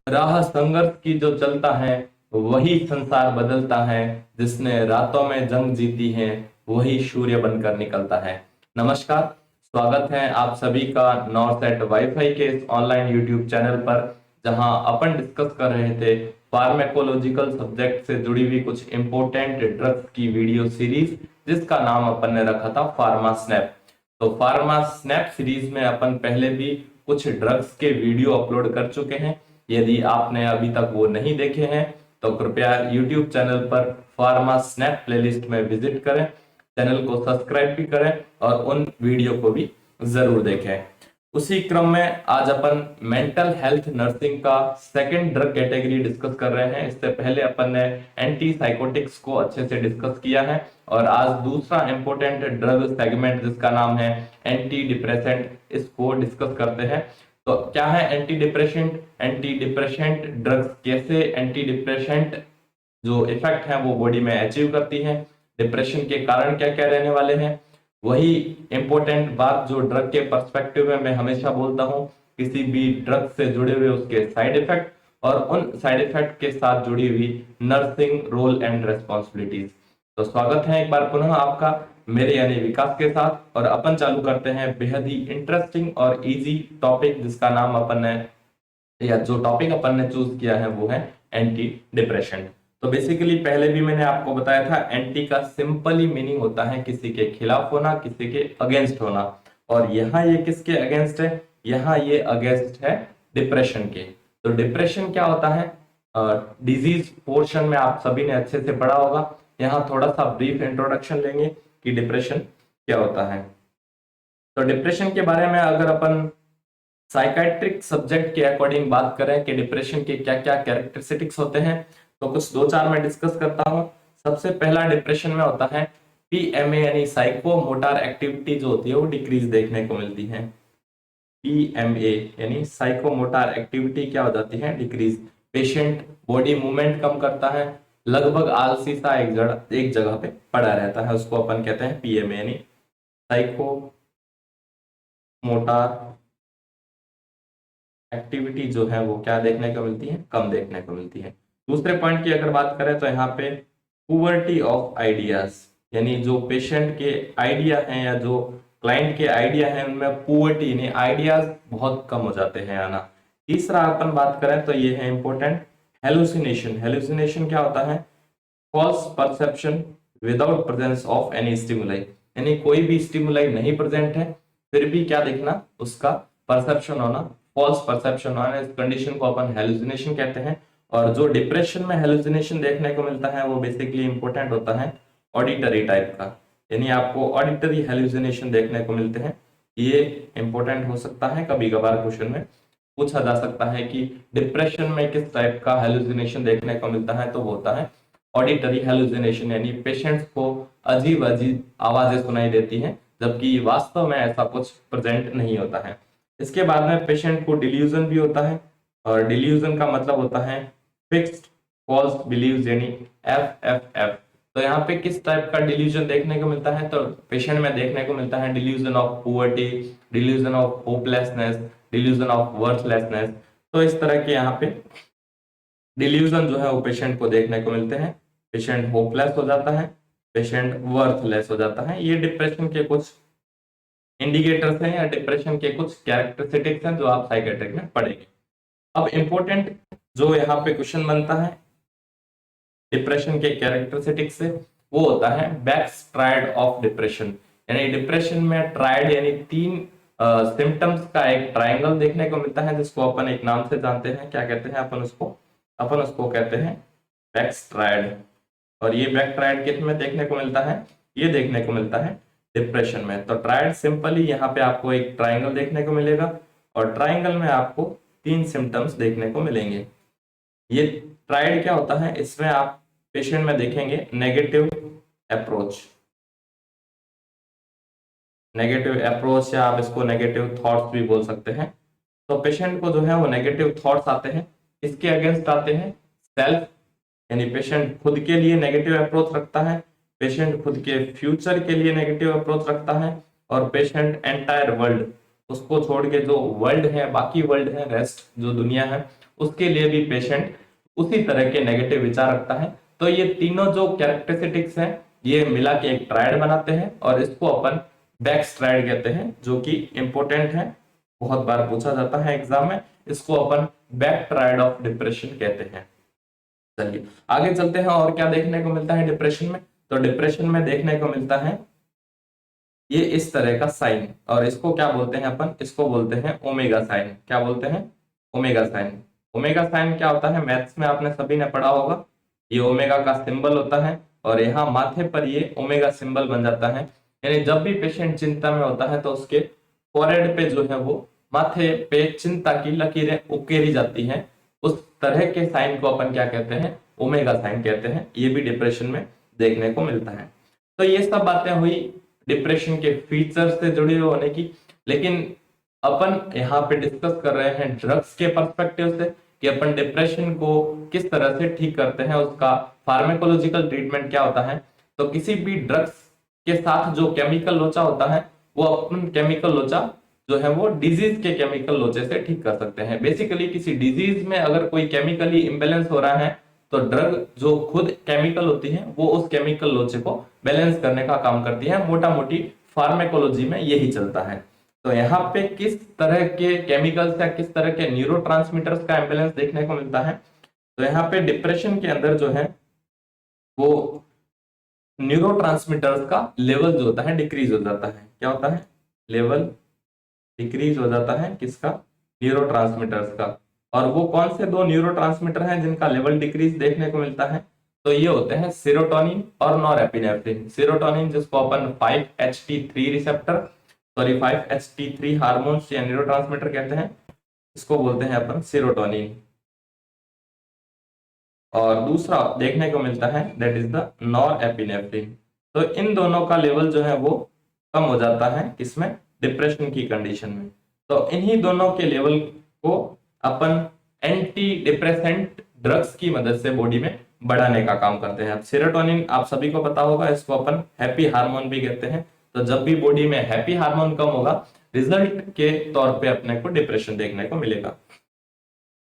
राह संघर्ष की जो चलता है वही संसार बदलता है। जिसने रातों में जंग जीती है वही सूर्य बनकर निकलता है। नमस्कार, स्वागत है आप सभी का नॉर्सेट वाईफाई के इस ऑनलाइन यूट्यूब चैनल पर, जहां अपन डिस्कस कर रहे थे फार्मेकोलॉजिकल सब्जेक्ट से जुड़ी हुई कुछ इंपॉर्टेंट ड्रग्स की वीडियो सीरीज, जिसका नाम अपन ने रखा था फार्मा स्नैप। तो फार्मा स्नैप सीरीज में अपन पहले भी कुछ ड्रग्स के वीडियो अपलोड कर चुके हैं। यदि आपने अभी तक वो नहीं देखे हैं तो कृपया YouTube चैनल पर फार्मा स्नैप प्लेलिस्ट में विजिट करें, चैनल को सब्सक्राइब भी करें और उन वीडियो को भी जरूर देखें। उसी क्रम में आज अपन मेंटल हेल्थ नर्सिंग का सेकंड ड्रग कैटेगरी डिस्कस कर रहे हैं। इससे पहले अपन ने एंटी साइकोटिक्स को अच्छे से डिस्कस किया है और आज दूसरा इंपॉर्टेंट ड्रग सेगमेंट जिसका नाम है एंटी डिप्रेसेंट, इसको डिस्कस करते हैं। तो क्या है anti depressant? Anti depressant drugs कैसे एंटी डिप्रेशेंट जो इफेक्ट है वो बॉडी में अचीव करती है, डिप्रेशन के कारण क्या क्या रहने वाले हैं, वही इंपॉर्टेंट बात जो ड्रग के पर्सपेक्टिव में मैं हमेशा बोलता हूं, किसी भी ड्रग से जुड़े हुए उसके साइड इफेक्ट और उन साइड इफेक्ट के साथ जुड़ी हुई नर्सिंग रोल एंड रेस्पॉन्सिबिलिटीज। तो स्वागत है एक बार पुनः आपका मेरे यानी विकास के साथ, और अपन चालू करते हैं बेहद ही इंटरेस्टिंग और इजी टॉपिक जिसका नाम अपन ने, या जो टॉपिक अपन ने चूज किया है वो है एंटी डिप्रेशन। तो बेसिकली पहले भी मैंने आपको बताया था, एंटी का सिंपली मीनिंग होता है किसी के खिलाफ होना, किसी के अगेंस्ट होना। और यहाँ ये किसके अगेंस्ट है? यहाँ ये अगेंस्ट है डिप्रेशन के। तो डिप्रेशन क्या होता है? डिजीज पोर्शन में आप सभी ने अच्छे से पढ़ा होगा। यहाँ थोड़ा सा ब्रीफ इंट्रोडक्शन लेंगे कि डिप्रेशन क्या होता है। तो डिप्रेशन के बारे में अगर अपन साइकाइट्रिक सब्जेक्ट के अकॉर्डिंग बात करें कि डिप्रेशन के क्या क्या कैरेक्टरिस्टिक्स होते हैं, तो कुछ दो चार मैं डिस्कस करता हूं। सबसे पहला डिप्रेशन में होता है पीएमए यानी साइको मोटर एक्टिविटी जो होती है वो डिक्रीज देखने को मिलती है। पीएमए यानी साइको मोटर एक्टिविटी क्या हो जाती है? डिक्रीज। पेशेंट बॉडी मूवमेंट कम करता है, लगभग आलसी सा एक जगह पे पड़ा रहता है, उसको अपन कहते हैं पीएमए यानी साइको मोटर एक्टिविटी जो है वो क्या देखने को मिलती है? कम देखने को मिलती है। दूसरे पॉइंट की अगर बात करें तो यहाँ पे पुअर्टी ऑफ आइडियाज, यानी जो पेशेंट के आइडिया हैं या जो क्लाइंट के आइडिया हैं उनमें पुअर्टी यानी आइडियाज बहुत कम हो जाते हैं आना। तीसरा अपन बात करें तो ये है इंपॉर्टेंट हेलुसिनेशन। हेलुसिनेशन क्या होता है? False perception without presence of any stimuli, यानी कोई भी स्टिमुलाई नहीं प्रेजेंट है फिर भी क्या देखना? उसका परसेप्शन होना, फॉल्स परसेप्शन होना। इस कंडीशन को अपन हेलुसिनेशन कहते हैं। और जो डिप्रेशन में हेलुसिनेशन देखने को मिलता है वो बेसिकली इंपॉर्टेंट होता है ऑडिटरी टाइप का, यानी आपको ऑडिटरी हेलुसिनेशन देखने को मिलते हैं। ये इंपॉर्टेंट हो सकता है, कभी कभार क्वेश्चन में पूछा जा सकता है कि डिप्रेशन में किस टाइप का हेलुसिनेशन देखने को मिलता है, तो वो होता है ऑडिटरी हेलुसिनेशन, यानी पेशेंट्स को अजीब अजीब आवाजें सुनाई देती हैं जबकि वास्तव में ऐसा कुछ प्रेजेंट नहीं होता है। इसके बाद में पेशेंट को डिल्यूजन भी होता है, और डिल्यूजन का मतलब होता है फिक्स्ड फॉल्स बिलीव्स यानी एफ। तो यहाँ पे किस टाइप का डिल्यूजन देखने को मिलता है? तो पेशेंट में देखने को मिलता है delusion of poverty, delusion of hopelessness, delusion of worthlessness. तो इस तरह के यहाँ पे डिल्यूजन जो है वो पेशेंट को देखने को मिलते हैं। पेशेंट होपलेस हो जाता है, पेशेंट वर्थलेस हो जाता है। ये डिप्रेशन के कुछ इंडिकेटर्स हैं या डिप्रेशन के कुछ कैरेक्टरिस्टिक्स हैं जो आप साइकेट्रिक में पढ़ेंगे। अब इंपॉर्टेंट जो यहाँ पे क्वेश्चन बनता है डिप्रेशन के कैरेक्टरिस्टिक्स से, वो होता है बैक्स ट्रायड ऑफ डिप्रेशन, यानी डिप्रेशन में ट्रायड यानी तीन सिम्टम्स का एक ट्रायंगल देखने को मिलता है, जिसको अपन एक नाम से जानते हैं। क्या कहते हैं अपन उसको कहते हैं बैक्स ट्रायड। और ये बैक ट्रायड किस में देखने को मिलता है? ये देखने को मिलता है डिप्रेशन में। तो ट्रायड सिंपली यहाँ पे आपको एक ट्रायंगल देखने को मिलेगा और ट्रायंगल में आपको तीन सिम्टम्स देखने को मिलेंगे। ये ट्रायड क्या होता है? इसमें आप पेशेंट में देखेंगे नेगेटिव अप्रोच, या आप इसको नेगेटिव थॉट्स भी बोल सकते हैं। तो पेशेंट को जो है वो नेगेटिव थॉट्स आते हैं, इसके अगेंस्ट आते हैं सेल्फ, यानी पेशेंट खुद के लिए नेगेटिव अप्रोच रखता है, पेशेंट खुद के फ्यूचर के लिए नेगेटिव अप्रोच रखता है, और पेशेंट एंटायर वर्ल्ड, उसको छोड़ के जो वर्ल्ड है, बाकी वर्ल्ड है, रेस्ट जो दुनिया है, उसके लिए भी पेशेंट उसी तरह के नेगेटिव विचार रखता है। तो ये तीनों जो कैरेक्टरिस्टिक्स हैं ये मिला के एक ट्रायड बनाते हैं और इसको अपन बैक्स ट्रायड कहते हैं, जो कि इंपॉर्टेंट है, बहुत बार पूछा जाता है एग्जाम में। इसको अपन बैक ट्रायड ऑफ डिप्रेशन कहते हैं। चलिए आगे चलते हैं और क्या देखने को मिलता है डिप्रेशन में। तो डिप्रेशन में देखने को मिलता है ये इस तरह का साइन, और इसको क्या बोलते हैं अपन, इसको बोलते हैं ओमेगा साइन। क्या बोलते हैं? Omega sine. ओमेगा साइन क्या होता है? मैथ्स में आपने सभी ने पढ़ा होगा। ये ओमेगा का सिंबल होता है और यहाँ माथे पर ये ओमेगा सिंबल बन जाता है। यानी जब भी पेशेंट चिंता में होता है तो उसके फोरहेड पे जो है वो माथे पे चिंता की लकीरें उकेरी जाती हैं। उस तरह के साइन को अपन क्या कहते हैं? ओमेगा साइन कहते हैं। ये भी डिप्रेशन में देखने को मिलता है। तो ये सब बातें हुई डिप्रेशन के फीचर्स से जुड़ी हुई होने की। लेकिन अपन यहाँ पे डिस्कस कर रहे हैं ड्रग्स के पर्सपेक्टिव से कि अपन डिप्रेशन को किस तरह से ठीक करते हैं, उसका फार्माकोलॉजिकल ट्रीटमेंट क्या होता है। तो किसी भी ड्रग्स के साथ जो केमिकल लोचा होता है वो अपन केमिकल लोचा जो है वो डिजीज के केमिकल लोचे से ठीक कर सकते हैं। बेसिकली किसी डिजीज में अगर कोई केमिकली इम्बेलेंस हो रहा है तो ड्रग जो खुद केमिकल होती है वो उस केमिकल लोचे को बैलेंस करने का काम करती है। मोटा मोटी फार्माकोलॉजी में यही चलता है। तो यहाँ पे किस तरह के केमिकल्स या किस तरह के न्यूरोट्रांसमीटर्स का इम्बेलेंस देखने को मिलता है। तो यहाँ पे डिप्रेशन के अंदर जो है वो न्यूरोट्रांसमीटर्स का लेवल जो होता है डिक्रीज हो जाता है। क्या होता है? लेवल डिक्रीज हो जाता है किसका? न्यूरोट्रांसमीटर्स का। और वो कौन से दो न्यूरोट्रांसमीटर हैं जिनका लेवल डिक्रीज देखने को मिलता है? तो ये होते हैं सेरोटोनिन और नॉरएपिनेफ्रिन। सेरोटोनिन जिसको अपन 5-HT3 receptor, sorry 5-HT3 hormones या न्यूरोट्रांसमीटर कहते हैं, इसको बोलते हैं अपन सेरोटोनिन। और दूसरा देखने को मिलता है दैट इज द नॉरएपिनेफ्रिन। तो इन दोनों का लेवल जो है वो कम हो जाता है किसमें? डिप्रेशन की कंडीशन में। तो इन्हीं दोनों के लेवल को अपन एंटी डिप्रेसेंट ड्रग्स की मदद से बॉडी में बढ़ाने का काम करते हैं। अब सेरोटोनिन आप सभी को पता होगा, इसको अपन हैप्पी हार्मोन भी कहते हैं। तो जब भी बॉडी में हैप्पी हार्मोन कम होगा रिजल्ट के तौर पे अपने को डिप्रेशन देखने को मिलेगा।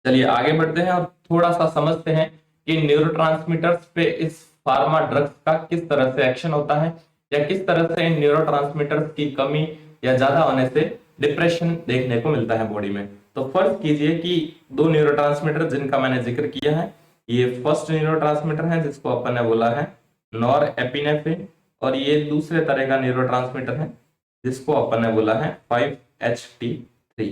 चलिए आगे बढ़ते हैं और थोड़ा सा समझते हैं कि न्यूरोट्रांसमीटर्स पे इस फार्मा ड्रग्स का किस तरह से एक्शन होता है या किस तरह से इन न्यूरोट्रांसमीटर्स की कमी या ज्यादा होने से डिप्रेशन देखने को मिलता है बॉडी में। तो फर्ज कीजिए कि दो न्यूरोट्रांसमीटर जिनका मैंने जिक्र किया है, ये फर्स्ट न्यूरोट्रांसमीटर है जिसको अपन ने बोला है नॉरएपिनेफ्रिन, और ये दूसरे तरह का न्यूरोट्रांसमीटर है जिसको अपन ने बोला है 5-HT3।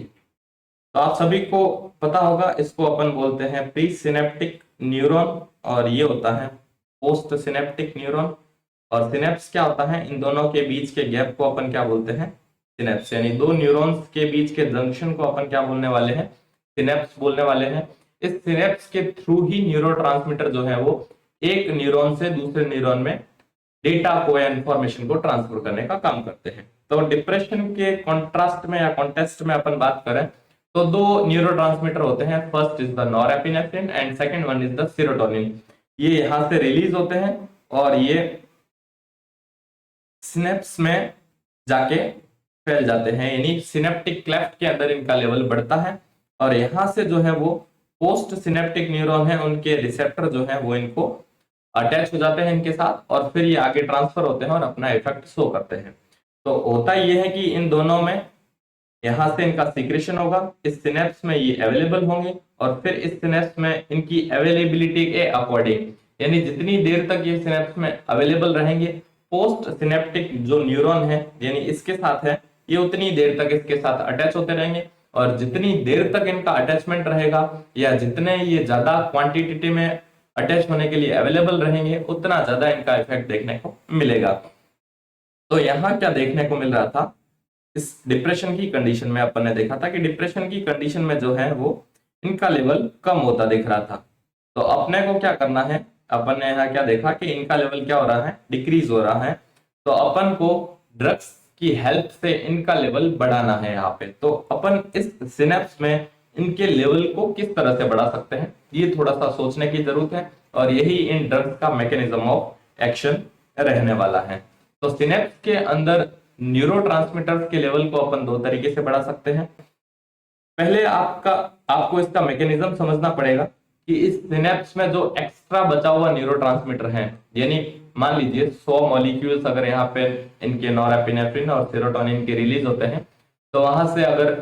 तो आप सभी को पता होगा इसको अपन बोलते हैं प्री सिनेप्टिक न्यूरॉन और ये होता है पोस्ट सिनेप्टिक न्यूरॉन। और सिनेप्स क्या होता है? इन दोनों के बीच के गैप को अपन क्या बोलते हैं? सिनेप्स। यानी दो न्यूरॉन्स के बीच के जंक्शन को अपन क्या बोलने वाले हैं? सिनेप्स बोलने वाले हैं। इस सिनेप्स के थ्रू ही न्यूरोट्रांसमीटर जो है वो एक न्यूरॉन से दूसरे न्यूरॉन में डेटा को या इंफॉर्मेशन को ट्रांसफर करने का काम करते हैं। तो डिप्रेशन के कॉन्ट्रास्ट में या कॉन्टेस्ट में अपन बात करें तो दो न्यूरोट्रांसमीटर होते हैं, first is the norepinephrine and second one is the serotonin. ये यहां से रिलीज होते हैं और ये सिनेप्स में जाके फैल जाते हैं, यानी सिनेप्टिक क्लेफ्ट के अंदर इनका लेवल बढ़ता है और यहां से जो है वो पोस्ट सिनेप्टिक न्यूरॉन है उनके रिसेप्टर जो है वो इनको अटैच हो जाते हैं इनके साथ और फिर ये आगे ट्रांसफर होते हैं और अपना इफेक्ट शो करते हैं। तो होता ये है कि इन दोनों में यहां से इनका सीक्रेशन होगा, इस सिनेप्स में ये अवेलेबल होंगे और फिर इस सिनेप्स में इनकी अवेलेबिलिटी के अकॉर्डिंग, यानी जितनी देर तक ये सिनेप्स में अवेलेबल रहेंगे पोस्ट सिनेप्टिक जो न्यूरॉन है यानी इसके साथ है ये उतनी देर तक इसके साथ अटैच होते रहेंगे और जितनी देर तक इनका अटैचमेंट रहेगा या जितने ये ज्यादा क्वांटिटी में अटैच होने के लिए अवेलेबल रहेंगे उतना ज्यादा इनका इफेक्ट देखने को मिलेगा। तो यहाँ क्या देखने को मिल रहा था? इस डिप्रेशन की कंडीशन में अपन ने देखा था कि डिप्रेशन की कंडीशन में जो है वो इनका लेवल कम होता दिख रहा था। तो अपने को क्या करना है? अपन ने यहाँ क्या देखा कि इनका लेवल क्या हो रहा है? डिक्रीज हो रहा है। तो अपन को ड्रग्स की हेल्प से इनका लेवल बढ़ाना है यहाँ पे। तो अपन इस सिनेप्स में इनके लेवल को किस तरह से बढ़ा सकते हैं ये थोड़ा सा सोचने की जरूरत है और यही इन ड्रग्स का मैकेनिज्म ऑफ एक्शन रहने वाला है। तो सिनेप्स के अंदर न्यूरोट्रांसमीटर्स के लेवल को अपन दो तरीके से बढ़ा सकते हैं। पहले आपको इसका मैकेनिज्म समझना पड़ेगा कि इस सिनेप्स में जो एक्स्ट्रा बचा हुआ न्यूरोट्रांसमीटर है, यानी मान लीजिए 100 मॉलिक्यूल्स अगर यहाँ पे इनके नॉरएपिनेफ्रिन और सेरोटोनिन के रिलीज होते हैं, तो वहां से अगर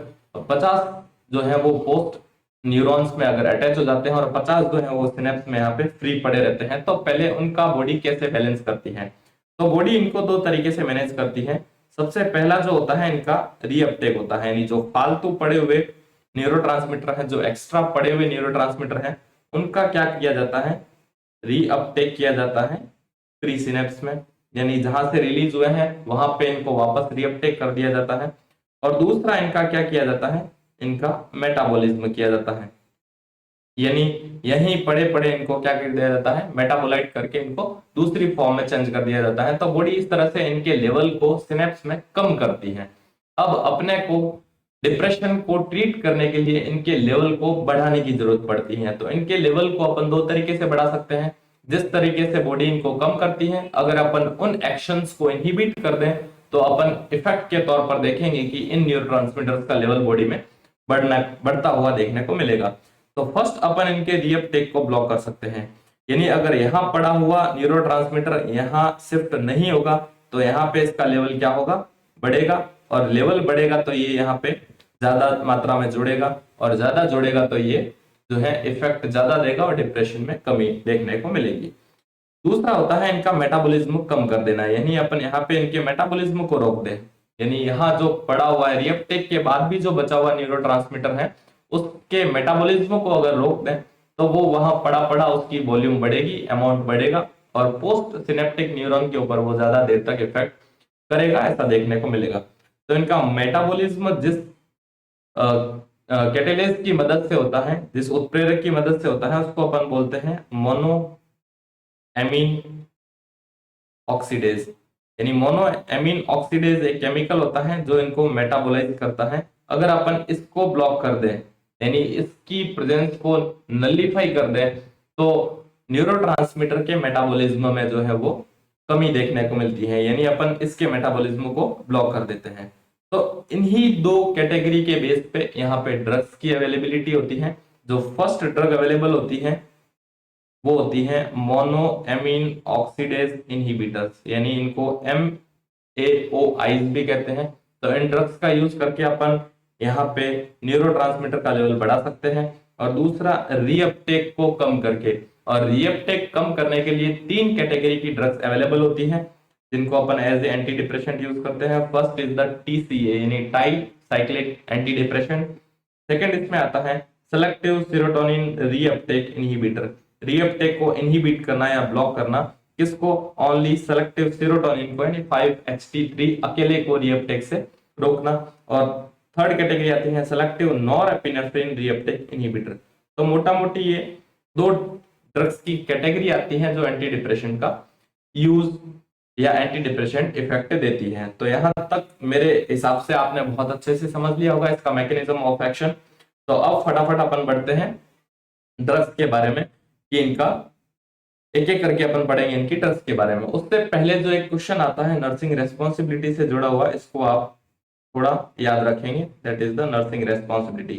50 जो है वो पोस्ट न्यूरॉन्स में अगर अटैच हो जाते हैं और 50 जो है वो सिनेप्स में यहाँ पे फ्री पड़े रहते हैं, तो पहले उनका बॉडी कैसे बैलेंस करती है? तो बॉडी इनको दो तरीके से मैनेज करती है। सबसे पहला जो होता है इनका रीअपटेक होता है, यानी जो फालतू पड़े हुए न्यूरोट्रांसमीटर है, जो एक्स्ट्रा पड़े हुए न्यूरोट्रांसमीटर है, उनका क्या किया जाता है? रीअपटेक किया जाता है प्री सिनेप्स में, यानी जहां से रिलीज हुए हैं वहां पे इनको वापस रीअपटेक कर दिया जाता है। और दूसरा इनका क्या किया जाता है? इनका मेटाबॉलिज्म किया जाता है, यानी यहीं पड़े पड़े इनको क्या कर दिया जाता है? मेटाबोलाइट करके इनको दूसरी फॉर्म में चेंज कर दिया जाता है। तो बॉडी इस तरह से इनके लेवल को सिनेप्स में कम करती है। अब अपने को डिप्रेशन को ट्रीट करने के लिए इनके लेवल को बढ़ाने की जरूरत पड़ती है। तो इनके लेवल को अपन दो तरीके से बढ़ा सकते हैं। जिस तरीके से बॉडी इनको कम करती है, अगर अपन उन एक्शंस को इनहिबिट कर दें तो अपन इफेक्ट के तौर पर देखेंगे कि इन न्यूरोट्रांसमीटर्स का लेवल बॉडी में बढ़ता हुआ देखने को मिलेगा। तो फर्स्ट अपन इनके रीअपटेक को ब्लॉक कर सकते हैं, यानी अगर यहाँ पड़ा हुआ न्यूरोट्रांसमीटर यहाँ शिफ्ट नहीं होगा तो यहाँ पे इसका लेवल क्या होगा? बढ़ेगा, और लेवल बढ़ेगा तो ये यहाँ पे ज्यादा मात्रा में जुड़ेगा, और ज्यादा जुड़ेगा तो ये जो है इफेक्ट ज्यादा देगा और डिप्रेशन में कमी देखने को मिलेगी। दूसरा होता है इनका मेटाबॉलिज्म कम कर देना, यानी अपन यहाँ पे इनके मेटाबॉलिज्म को रोक दें, यानी यहाँ जो पड़ा हुआ है रीअपटेक के बाद भी जो बचा हुआ न्यूरोट्रांसमीटर है उसके मेटाबॉलिज्म को अगर रोक दें तो वो वहां पड़ा पड़ा उसकी वॉल्यूम बढ़ेगी, अमाउंट बढ़ेगा, और पोस्ट सिनेप्टिक न्यूरॉन के ऊपर वो ज्यादा देर तक इफेक्ट करेगा, ऐसा देखने को मिलेगा। तो इनका मेटाबॉलिज्म जिस कैटेलेज की मदद से होता है, जिस उत्प्रेरक की मदद से होता है, उसको अपन बोलते हैं मोनो एमीन ऑक्सीडेज, यानी मोनो एमीन ऑक्सीडेज एक केमिकल होता है जो इनको मेटाबोलाइज करता है। अगर अपन इसको ब्लॉक कर दें, यानी इसकी प्रेजेंस को नलिफाई कर दें, तो न्यूरोट्रांसमीटर के मेटाबॉलिज्म में जो है वो कमी देखने को मिलती है, यानी अपन इसके मेटाबॉलिज्म को ब्लॉक कर देते हैं। तो इन्हीं दो कैटेगरी के बेस पे यहाँ पे ड्रग्स की अवेलेबिलिटी होती है। जो फर्स्ट ड्रग अवेलेबल होती है वो होती है मोनो एमीन ऑक्सीडेज इनहिबिटर्स, यानी इनको MAOIs भी कहते हैं। तो इन ड्रग्स का यूज करके अपन यहाँ पे न्यूरोट्रांसमीटर का लेवल बढ़ा सकते हैं। और दूसरा रीअपटेक को कम करके, और रीअपटेक कम करने के लिए तीन कैटेगरी की ड्रग्स अवेलेबल होती हैं जिनको अपन as a anti depressant use करते हैं। फर्स्ट इज द TCA, यानी tricyclic anti depressant. Second इसमें आता है selective serotonin reuptake inhibitor, reuptake को इनहिबिट करना या ब्लॉक करना, किसको? ओनली सेलेक्टिव सेरोटोनिन को, यानी 5-HT3 अकेले को रीअपटेक से रोकना। और थर्ड कैटेगरी आती है सेलेक्टिव नॉरएपिनेफ्रिन रीअपटेक इनहिबिटर। तो मोटा मोटी ये दो ड्रग्स की कैटेगरी आती है जो एंटी डिप्रेशन का यूज या एंटी डिप्रेशन इफेक्ट देती है। तो यहां तक मेरे हिसाब से आपने बहुत अच्छे से समझ लिया होगा इसका मैकेनिज्म ऑफ एक्शन। तो अब फटाफट अपन बढ़ते हैं ड्रग्स के बारे में, कि इनका एक एक करके अपन पढ़ेंगे इनकी ड्रग्स के बारे में। उससे पहले जो एक क्वेश्चन आता है नर्सिंग रेस्पॉन्सिबिलिटी से जुड़ा हुआ, इसको आप थोड़ा याद रखेंगे, that is the nursing responsibility.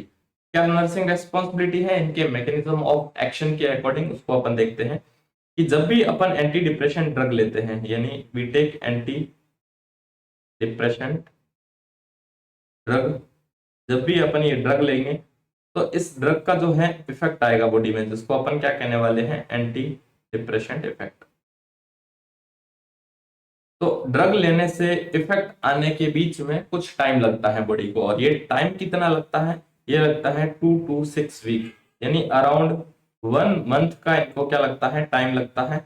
क्या नर्सिंग रेस्पॉन्सिबिलिटी है? इनके मैकेनिज्म ऑफ एक्शन के अकॉर्डिंग उसको अपन देखते हैं कि जब भी अपन एंटी डिप्रेशन ड्रग लेते हैं, यानी we take anti depression drug, जब भी अपन ये ड्रग लेंगे तो इस ड्रग का जो है इफेक्ट आएगा बॉडी में, जिसको अपन क्या कहने वाले हैं? Anti depression effect. तो ड्रग लेने से इफेक्ट आने के बीच में कुछ टाइम लगता है बॉडी को, और ये टाइम कितना लगता है? ये लगता है 2 to 6 वीक, यानी अराउंड 1 मंथ का इनको क्या लगता है? टाइम लगता है।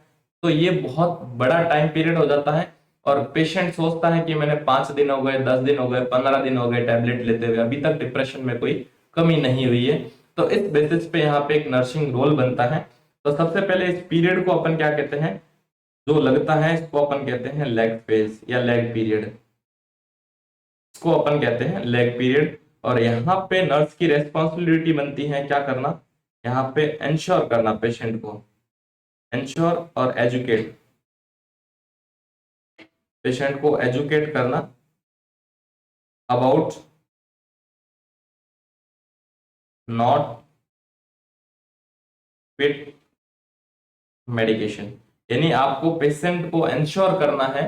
तो ये बहुत बड़ा टाइम पीरियड हो जाता है, और पेशेंट सोचता है कि मैंने 5 दिन हो गए, 10 दिन हो गए, 15 दिन हो गए टैबलेट लेते हुए, अभी तक डिप्रेशन में कोई कमी नहीं हुई है। तो इस बेसिस पे यहाँ पे एक नर्सिंग रोल बनता है। तो सबसे पहले इस पीरियड को अपन क्या कहते हैं? जो लगता है इसको अपन कहते हैं लेग फेज या लेग पीरियड, इसको अपन कहते हैं लेग पीरियड। और यहाँ पे नर्स की रेस्पॉन्सिबिलिटी बनती है क्या करना? यहाँ पे इंश्योर करना पेशेंट को, इंश्योर और एजुकेट, पेशेंट को एजुकेट करना अबाउट नॉट फिट मेडिकेशन, यानी आपको पेशेंट को इंश्योर करना है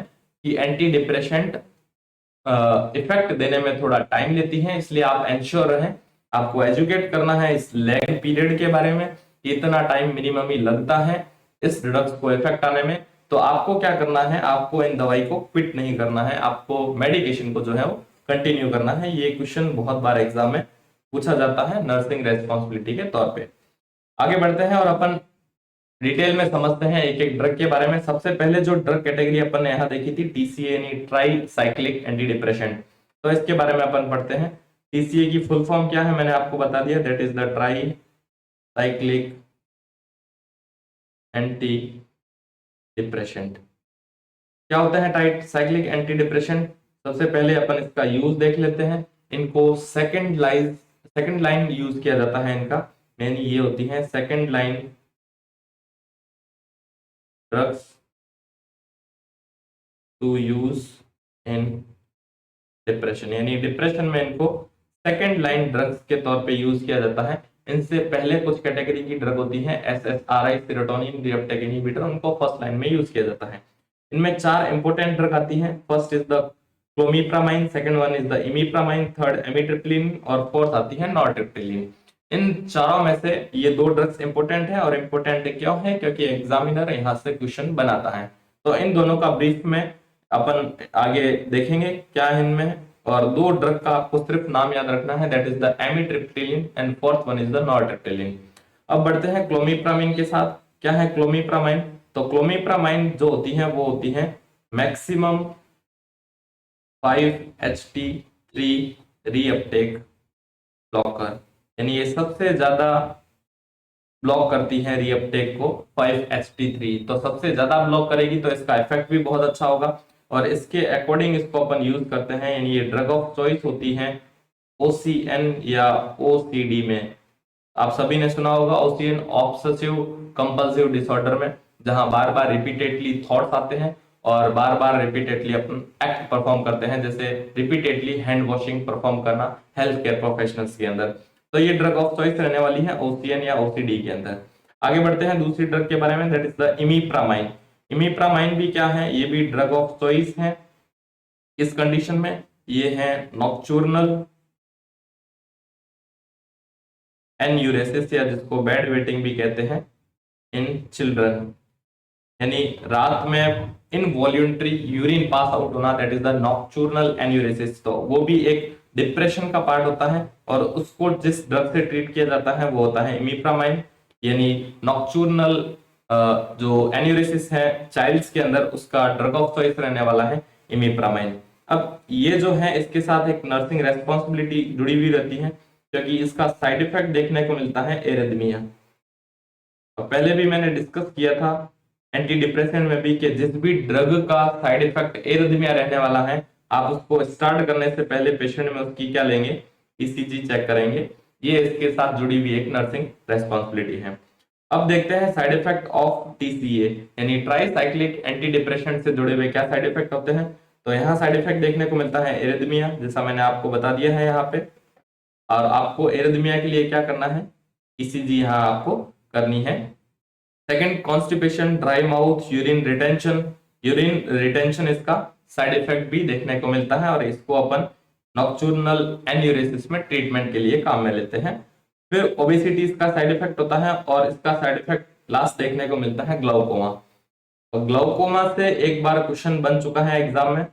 कि एंटी डिप्रेशेंट इफेक्ट देने में थोड़ा टाइम लेती हैं, इसलिए आप इंश्योर रहें। आपको एजुकेट करना है इस लैग पीरियड के बारे में कि इतना टाइम मिनिमम ही लगता है इस ड्रग्स को इफेक्ट आने में। तो आपको क्या करना है, आपको इन दवाई को क्विट नहीं करना है, आपको मेडिकेशन को जो है वो कंटिन्यू करना है। ये क्वेश्चन बहुत बार एग्जाम में पूछा जाता है नर्सिंग रेस्पॉन्सिबिलिटी के तौर पे। आगे बढ़ते हैं और अपन डिटेल में समझते हैं एक एक ड्रग के बारे में। सबसे पहले जो ड्रग कैटेगरी अपन ने यहाँ देखी थी टीसीए यानी ट्राई साइक्लिक एंटी डिप्रेशन, तो इसके बारे में अपन पढ़ते हैं। टीसीए की फुल फॉर्म क्या है मैंने आपको बता दिया, that is the try cyclic anti depression. क्या होता है ट्राई साइक्लिक एंटी डिप्रेशन? सबसे पहले अपन इसका यूज देख लेते हैं। इनको सेकंड लाइन यूज किया जाता है इनका, यानी ये होती है second line drugs to use in depression, यानी डिप्रेशन में इनको सेकंड लाइन ड्रग्स के तौर पे यूज किया जाता है। इनसे पहले कुछ कैटेगरी की ड्रग होती है एसएसआरआई सेरोटोनिन रिएप्टेक इनहिबिटर, उनको फर्स्ट लाइन में यूज किया जाता है। इनमें चार इंपॉर्टेंट ड्रग आती हैं। First is the clomipramine, second one is the imipramine, third amitriptyline और फोर्थ आती है नॉरट्रिप्टिलिन। इन चारों में से ये दो ड्रग्स इंपॉर्टेंट है, और इंपॉर्टेंट क्यों है? क्योंकि एग्जामिनर यहाँ से क्वेश्चन बनाता है। तो इन दोनों का ब्रीफ में अपन आगे देखेंगे क्या है इनमें। और दो ड्रग का आपको सिर्फ नाम याद रखना है, that is the amitriptyline and fourth one is the nortriptyline. अब बढ़ते हैं क्लोमिप्रामाइन के साथ। क्या है क्लोमिप्रामाइन? तो क्लोमिप्रामाइन जो होती है वो होती है मैक्सिमम 5HT3 रीअपटेक ब्लॉकर, यानी ये सबसे ज्यादा ब्लॉक करती है रीअपटेक को 5HT3। तो सबसे ज्यादा ब्लॉक करेगी तो इसका इफेक्ट भी बहुत अच्छा होगा, और इसके अकॉर्डिंग इसको अपन यूज करते हैं। यानी ये ड्रग ऑफ चॉइस होती है OCN या OCD में। आप सभी ने सुना होगा OCN ऑब्सेसिव कंपल्सिव डिसऑर्डर में, जहां बार बार रिपीटेडली थॉट्स आते हैं और बार बार रिपीटेडली अपन एक्ट परफॉर्म करते हैं, जैसे रिपीटेडली हैंड वॉशिंग परफॉर्म करना हेल्थ केयर प्रोफेशनल्स के अंदर। तो ये ड्रग ऑफ चॉइस रहने वाली है OCN या OCD के अंदर। आगे बढ़ते हैं दूसरी ड्रग के बारे में, that is the imipramine. Imipramine भी क्या है? ये भी ड्रग ऑफ चॉइस है। इस कंडीशन में ये है नॉक्चूर्नल एन्यूरेसिस, या जिसको बेड वेटिंग भी कहते हैं इन चिल्ड्रन, यानी रात में इनवॉल्यूंटरी यूरिन पास आउट होना, दैट इज द नॉक्चूर्नल एन्यूरेसिस। तो वो भी एक डिप्रेशन का पार्ट होता है, और उसको जिस ड्रग से ट्रीट किया जाता है वो होता है इमिप्रामाइन। यानी नॉक्चूर्नल जो एन्यूरेसिस है चाइल्ड्स के अंदर, उसका ड्रग ऑफ चॉइस रहने वाला है इमिप्रामाइन। अब ये जो है इसके साथ एक नर्सिंग रेस्पॉन्सिबिलिटी जुड़ी हुई रहती है, क्योंकि इसका साइड इफेक्ट देखने को मिलता है एरिथमिया। पहले भी मैंने डिस्कस किया था एंटी डिप्रेशन में भी कि जिस भी ड्रग का साइड इफेक्ट एरिथमिया रहने वाला है, आप उसको स्टार्ट करने से पहले पेशेंट में उसकी क्या लेंगे? ECG चेक करेंगे। ये इसके साथ जुड़ी हुई एक नर्सिंग रेस्पॉन्सिबिलिटी है। अब देखते हैं साइड इफेक्ट ऑफ TCA यानी ट्राई साइक्लिक एंटी डिप्रेशन से जुड़े हुए क्या साइड इफेक्ट होते हैं। तो यहाँ साइड इफेक्ट देखने को मिलता है एरिथमिया, जैसा मैंने आपको बता दिया है यहाँ पे। और आपको एरिथमिया के लिए क्या करना है? ECG यहाँ आपको करनी है। Second constipation, dry mouth, urine retention इसका साइड इफेक्ट भी देखने को मिलता है, और इसको अपन नॉक्चूर्नल एन्यूरेसिस में ट्रीटमेंट के लिए काम में लेते हैं। फिर ओबेसिटी इसका साइड इफेक्ट होता है, और इसका साइड इफेक्ट लास्ट देखने को मिलता है ग्लाउकोमा। तो ग्लाउकोमा से एक बार क्वेश्चन बन चुका है एग्जाम में,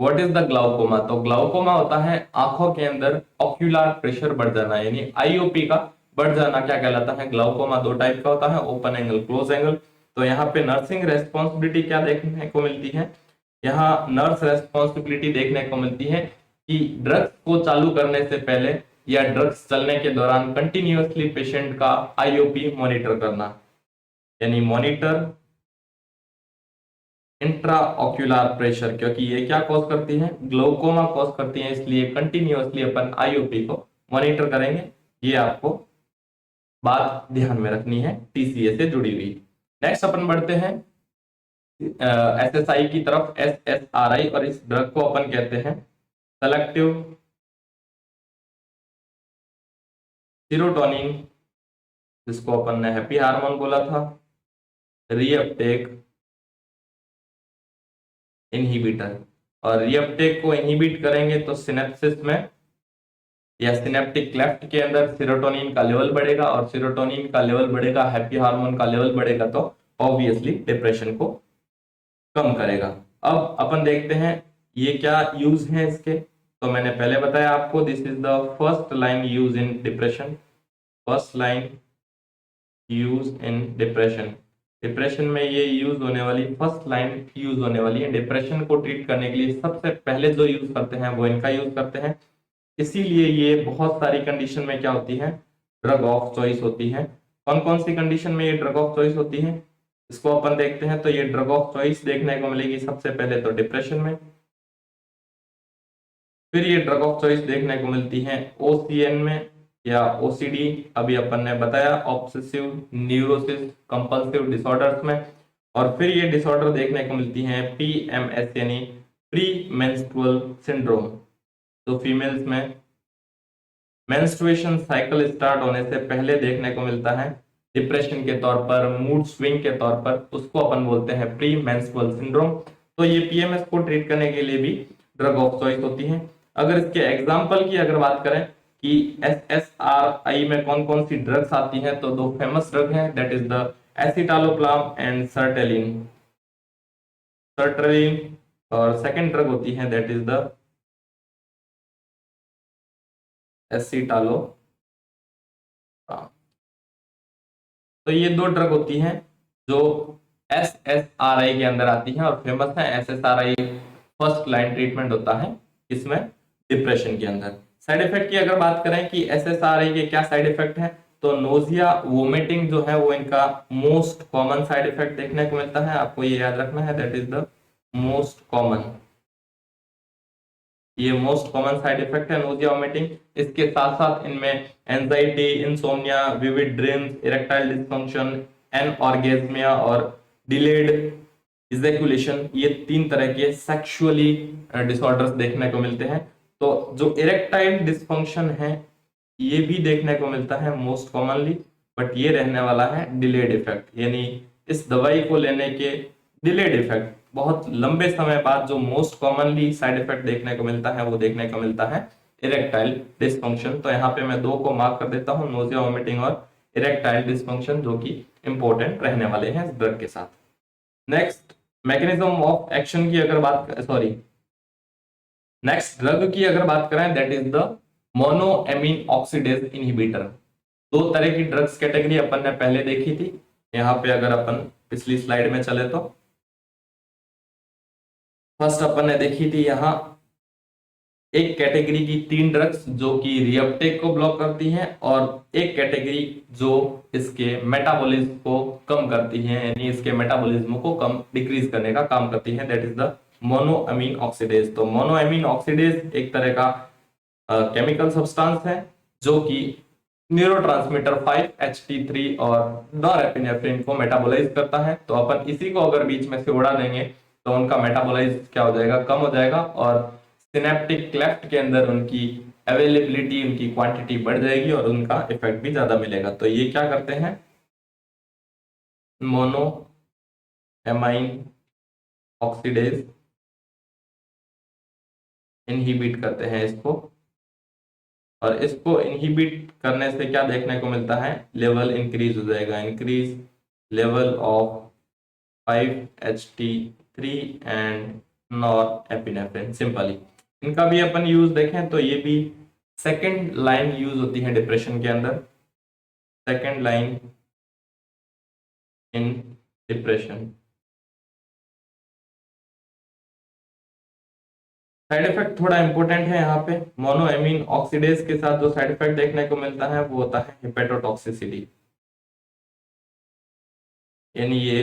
व्हाट इज द ग्लाउकोमा? तो ग्लाउकोमा होता है आंखों के अंदर ऑक्यूलर प्रेशर बढ़ जाना, यानी IOP का बढ़ जाना क्या कहलाता है? ग्लाउकोमा दो टाइप का होता है, ओपन एंगल, क्लोज एंगल। तो यहाँ पे नर्सिंग रेस्पॉन्सिबिलिटी क्या देखने को मिलती है? यहाँ नर्स रेस्पॉन्सिबिलिटी देखने को मिलती है कि ड्रग्स को चालू करने से पहले या ड्रग्स चलने के दौरान कंटिन्यूअसली पेशेंट का IOP मॉनिटर करना, यानी मॉनिटर इंट्रा ऑक्यूलर प्रेशर, क्योंकि ये क्या कॉज करती है? ग्लाउकोमा कॉज करती है, इसलिए कंटिन्यूअसली अपन IOP को मॉनिटर करेंगे। ये आपको बात ध्यान में रखनी है TCA से जुड़ी हुई। नेक्स्ट अपन बढ़ते हैं SSI की तरफ, SSRI, और इस ड्रग को अपन कहते हैं सेलेक्टिव सीरोटोनिन जिसको अपन ने हैप्पी हार्मोन बोला था, रीअपटेक इनहिबिटर, और रीअपटेक को इनहिबिट करेंगे तो सिनेप्सिस में या सिनेप्टिक क्लेफ्ट के अंदर सीरोटोनिन का लेवल बढ़ेगा, और सीरोटोनिन का लेवल बढ़ेगा, हैप्पी हार्मोन का लेवल बढ़ेगा, तो ऑब्वियसली डिप्रेशन को कम करेगा। अब अपन देखते हैं ये क्या यूज है इसके। तो मैंने पहले बताया आपको, this is the first line use in depression, first line use in depression. Depression में ये यूज होने वाली फर्स्ट लाइन यूज होने वाली है। डिप्रेशन को ट्रीट करने के लिए सबसे पहले जो यूज करते हैं वो इनका यूज करते हैं। इसीलिए ये बहुत सारी कंडीशन में क्या होती है, ड्रग ऑफ चॉइस होती है। कौन कौन सी कंडीशन में ये ड्रग ऑफ चॉइस होती है, इसको अपन देखते हैं। तो ये ड्रग ऑफ चॉइस देखने को मिलेगी सबसे पहले तो डिप्रेशन में, फिर ये ड्रग ऑफ चॉइस देखने को मिलती है ओसीएन में या ओसीडी, अभी अपन ने बताया ऑब्सेसिव न्यूरोसिस कंपल्सिव डिसऑर्डर्स में, और फिर ये डिसऑर्डर देखने को मिलती है पीएमएस यानी प्री मेंस्ट्रुअल सिंड्रोम। तो फीमेल्स में मेंस्ट्रुएशन साइकिल स्टार्ट होने से पहले देखने को मिलता है डिप्रेशन के तौर पर, मूड स्विंग के तौर पर, उसको अपन बोलते हैं प्री मेंस्ट्रुअल सिंड्रोम। तो ये पीएमएस को ट्रीट करने के लिए भी ड्रग ऑफ चॉइस होती है। अगर इसके एग्जाम्पल की अगर बात करें कि एसएसआरआई में कौन कौन सी ड्रग्स आती हैं, तो दो फेमस ड्रग हैं, दैट इज द एसिटालोप्लाम एंड सर्टेलिन। सर्टेलिन और सेकेंड ड्रग होती है दैट इज द एसिटालो। तो ये दो ड्रग होती हैं जो एसएसआरआई के अंदर आती हैं और फेमस है। एसएसआरआई फर्स्ट लाइन ट्रीटमेंट होता है इसमें डिप्रेशन के अंदर। साइड इफेक्ट की अगर बात करें कि एसएसआरआई के क्या साइड इफेक्ट है, तो नोजिया वोमिटिंग जो है वो इनका मोस्ट कॉमन साइड इफेक्ट देखने को मिलता है। आपको ये याद रखना है, that is the most common, ये मोस्ट कॉमन साइड इफेक्ट है नोजिया वोमिटिंग। इसके साथ साथ इनमें anxiety, insomnia, vivid dreams, erectile dysfunction, anorgasmia और डिलेड इजैकुलेशन, ये तीन तरह के सेक्सुअली डिसऑर्डर्स देखने को मिलते हैं। तो जो इरेक्टाइल डिसफंक्शन है ये भी देखने को मिलता है मोस्ट कॉमनली, बट ये रहने वाला है डिलेड इफेक्ट, यानी इस दवाई को लेने के डिलेड इफेक्ट बहुत लंबे समय बाद जो मोस्ट कॉमनली साइड इफेक्ट देखने को मिलता है वो देखने को मिलता है इरेक्टाइल डिसफंक्शन। तो यहाँ पे मैं दो को मार्क कर देता हूँ, नोजिया वोमिटिंग और इरेक्टाइल डिसफंक्शन, जो कि इंपॉर्टेंट रहने वाले हैं इस ड्रग के साथ। नेक्स्ट मैकेनिज्म ऑफ एक्शन की अगर बात, सॉरी नेक्स्ट ड्रग की अगर बात करें, that is the monoamine oxidase inhibitor. दो तरह की ड्रग्स कैटेगरी अपन ने पहले देखी थी। यहाँ पे अगर अपन पिछली स्लाइड में चले तो फर्स्ट अपन ने देखी थी यहाँ एक कैटेगरी की तीन ड्रग्स जो कि रीअपटेक को ब्लॉक करती हैं, और एक कैटेगरी जो इसके मेटाबॉलिज्म को कम करती है, यानी इसके मेटाबॉलिज्म को कम डिक्रीज करने का काम करती है, that is the monoamine oxidase. तो मोनोअमीन ऑक्सीडेज एक तरह का केमिकल सब्सटेंस है जो कि न्यूरोट्रांसमीटर 5-HT3 और नॉरएपिनेफ्रिन को मेटाबोलाइज करता है। तो अपन इसी को अगर बीच में से उड़ा देंगे तो उनका मेटाबोलाइज क्या हो जाएगा, कम हो जाएगा, और सिनेप्टिक क्लेफ्ट के अंदर उनकी अवेलेबिलिटी, उनकी क्वांटिटी बढ़ जाएगी और उनका इफेक्ट भी ज्यादा मिलेगा। तो ये क्या करते हैं, मोनो एमाइन ऑक्सीडेज इनहिबिट करते हैं इसको, और इसको इनहिबिट करने से क्या देखने को मिलता है, लेवल इंक्रीज हो जाएगा, increase level of 5-HT3 and norepinephrine. Simply इनका भी अपन यूज देखें तो ये भी सेकंड लाइन यूज होती है डिप्रेशन के अंदर, second line in depression. Side effect थोड़ा इंपॉर्टेंट है यहाँ पे। मोनोएमीन ऑक्सीडेज के साथ जो साइड इफेक्ट देखने को मिलता है वो होता है हेपेटोटॉक्सिसिटी, यानी ये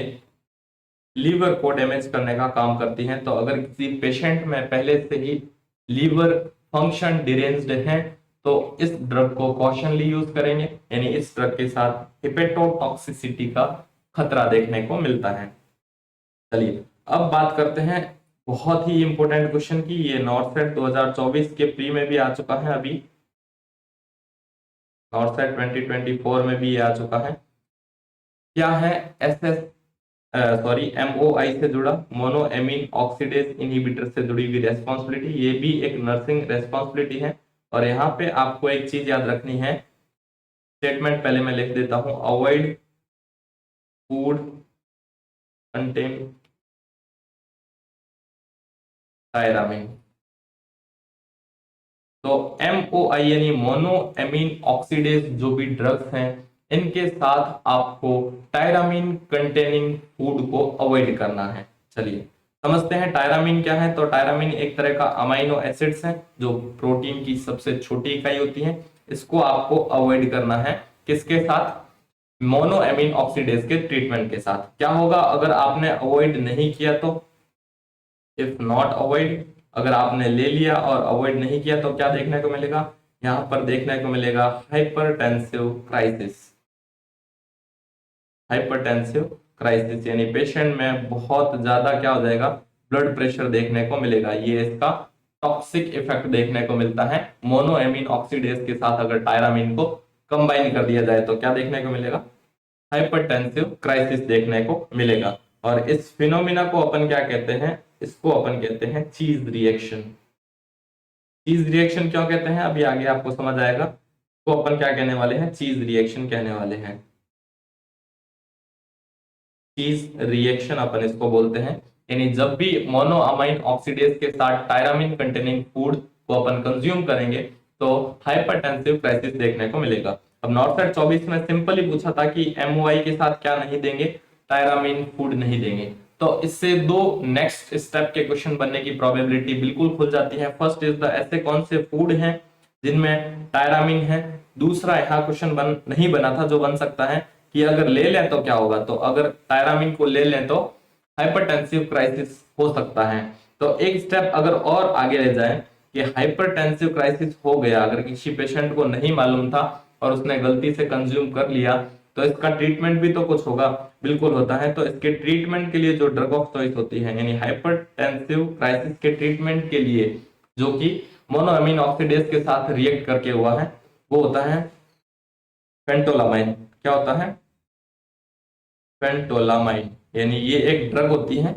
लीवर को डैमेज करने का काम करती हैं। तो अगर किसी पेशेंट में पहले से ही लीवर फंक्शन डिरेंज्ड है तो इस ड्रग को कॉशनली यूज करेंगे, यानी इस ड्रग के साथ हेपेटोटॉक्सिसिटी का खतरा देखने को मिलता है। चलिए अब बात करते हैं बहुत ही इंपॉर्टेंट क्वेश्चन की। ये नॉर्थ सेट 2024 के प्री में भी आ चुका है अभी। नॉर्सेट 2024 में भी ये आ चुका है। क्या है MOI से जुड़ा, मोनो एमीन ऑक्सीडेज इनहिबिटर से जुड़ी हुई रेस्पॉन्सिबिलिटी, ये भी एक नर्सिंग रेस्पॉन्सिबिलिटी है। और यहाँ पे आपको एक चीज याद रखनी है, स्टेटमेंट पहले मैं लिख देता हूं, अवॉइड फूड कंटेन टायरामिन। तो MOI यानी मोनो एमीन ऑक्सीडेज जो भी ड्रग्स हैं, इनके साथ आपको टायरामिन कंटेनिंग फूड को अवॉइड करना है। चलिए समझते हैं टायरामिन क्या है। तो टायरामिन एक तरह का अमाइनो एसिड्स है जो प्रोटीन की सबसे छोटी इकाई होती है। इसको आपको अवॉइड करना है किसके साथ? मोनो एमीन ऑक्सीडेज के ट्रीटमेंट के साथ। क्या होगा अगर आपने अवॉइड नहीं किया तो? इफ नॉट अवॉइड, अगर आपने ले लिया और अवॉइड नहीं किया तो क्या देखने को मिलेगा? यहां पर देखने को मिलेगा हाइपरटेंसिव क्राइसिस। हाइपरटेंसिव क्राइसिस यानी पेशेंट में बहुत ज्यादा क्या हो जाएगा? ब्लड प्रेशर देखने को मिलेगा। ये इसका टॉक्सिक इफेक्ट देखने को मिलता है। मोनोएमीन ऑक्सीडेज के साथ अगर टायरामिन को कंबाइन कर दिया जाए तो क्या देखने को मिलेगा? हाइपरटेंसिव क्राइसिस देखने को मिलेगा। और इस फिनोमिना को अपन क्या कहते हैं? इसको अपन कहते हैं चीज रिएक्शन। चीज रिएक्शन क्यों कहते हैं अभी आगे आपको समझ आएगा। तो अपन क्या कहने वाले हैं? चीज रिएक्शन कहने वाले हैं। चीज रिएक्शन अपन इसको बोलते हैं। यानी जब भी मोनोअमाइन ऑक्सीडेज के साथ टायरामिन कंटेनिंग फूड को अपन कंज्यूम करेंगे तो हाइपरटेंसिव क्राइसिस देखने को मिलेगा। अब नॉर्सेट 24 में सिंपल ही पूछा था कि MOI के साथ क्या नहीं देंगे? टायरामिन फूड नहीं देंगे। तो इससे दो नेक्स्ट स्टेप के क्वेश्चन बनने की प्रोबेबिलिटी बिल्कुल खुल जाती है। फर्स्ट इज द ऐसे कौन से फूड हैं जिनमें टायरामिन है। दूसरा यहाँ क्वेश्चन नहीं बना था जो बन सकता है कि अगर ले लें तो क्या होगा। तो अगर टायरामिन को ले लें तो हाइपरटेंसिव क्राइसिस हो सकता है। तो एक स्टेप अगर और आगे ले जाएं कि हाइपरटेंसिव क्राइसिस हो गया, अगर किसी पेशेंट को नहीं मालूम था और उसने गलती से कंज्यूम कर लिया तो इसका ट्रीटमेंट भी तो कुछ होगा। बिल्कुल होता है। तो इसके ट्रीटमेंट के लिए जो ड्रग ऑफ चॉइस होती है, यानी हाइपरटेंसिव क्राइसिस के ट्रीटमेंट के लिए जो कि मोनोअमीन ऑक्सीडेज के साथ रिएक्ट करके हुआ है, वो होता है फेंटोलामाइन। क्या होता है? फेंटोलामाइन। यानी ये एक ड्रग होती है,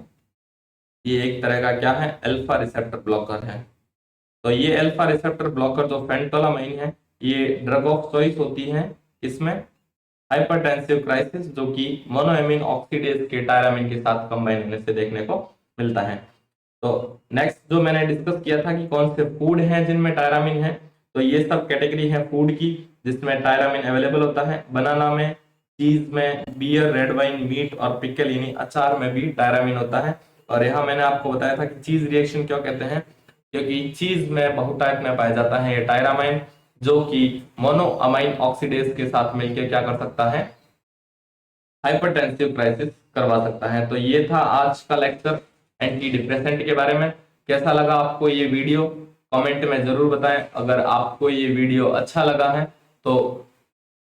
ये एक तरह का क्या है? अल्फा रिसेप्टर ब्लॉकर है। तो ये अल्फा रिसेप्टर ब्लॉकर जो फेंटोलामाइन है, ये ड्रग ऑफ चॉइस होती है इसमें हाइपरटेंसिव क्राइसिस जो कि मोनोएमीन ऑक्सीडेज के टायरामिन के साथ कंबाइन होने से देखने को मिलता है। तो नेक्स्ट जो मैंने डिस्कस किया था कि कौन से फूड हैं जिनमें टायरामिन है, तो ये सब कैटेगरी है फूड की जिसमें टायरामिन अवेलेबल होता है। बनाना में, चीज में, बियर, रेड वाइन, मीट और पिकल यानी अचार में भी टायरामिन होता है। और यहाँ मैंने आपको बताया था कि चीज रिएक्शन क्यों कहते हैं, क्योंकि चीज में बहुतायत में पाया जाता है ये टायरामाइन जो कि मोनोअमाइन ऑक्सीडेज के साथ मिलकर क्या कर सकता है? हाइपरटेंसिव क्राइसिस करवा सकता है। तो ये था आज का लेक्चर एंटी डिप्रेसेंट के बारे में। कैसा लगा आपको ये वीडियो? कमेंट में जरूर बताएं। अगर आपको ये वीडियो अच्छा लगा है तो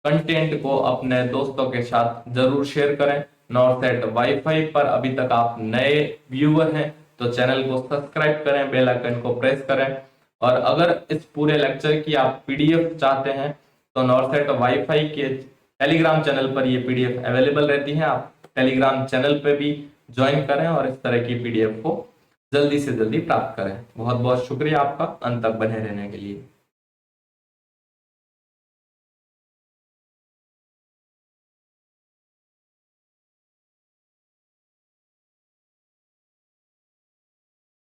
कंटेंट को अपने दोस्तों के साथ जरूर शेयर करें। नॉर्सेट वाईफाई पर अभी तक आप नए व्यूअर हैं तो चैनल को सब्सक्राइब करें, बेल आइकन को प्रेस करें। और अगर इस पूरे लेक्चर की आप PDF चाहते हैं तो नॉर्सेट वाईफाई के टेलीग्राम चैनल पर ये PDF अवेलेबल रहती है। आप टेलीग्राम चैनल पे भी ज्वाइन करें और इस तरह की PDF को जल्दी से जल्दी प्राप्त करें। बहुत बहुत शुक्रिया आपका अंत तक बने रहने के लिए।